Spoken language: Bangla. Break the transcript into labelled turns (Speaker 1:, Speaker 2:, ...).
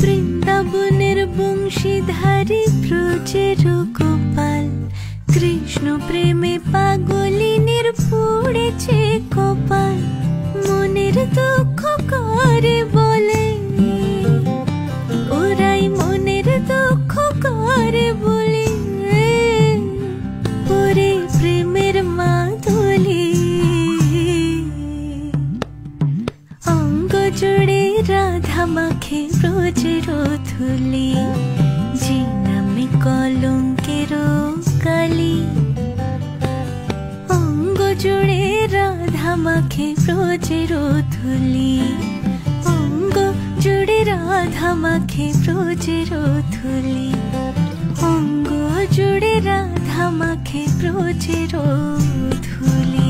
Speaker 1: বৃন্দাবনের বংশীধারী ব্রজের গোপাল, কৃষ্ণ প্রেমে পাগলিনীর পুড়েছে কপাল। মনের দুঃখ করে বলে, ওরাই মনের দুঃখ করে বলে, ওরে প্রেমের মাদুলি। অঙ্গ জুড়ে রাধা মাখে ব্রজের ধুলি, যে নামে কলঙ্কের কালি। অঙ্গ জুড়ে রাধা মাখে ব্রজের ধুলি, অঙ্গ জুড়ে রাধা মাখে ব্রজের ধুলি, অঙ্গ জুড়ে রাধা মাখে ব্রজের ধুলি।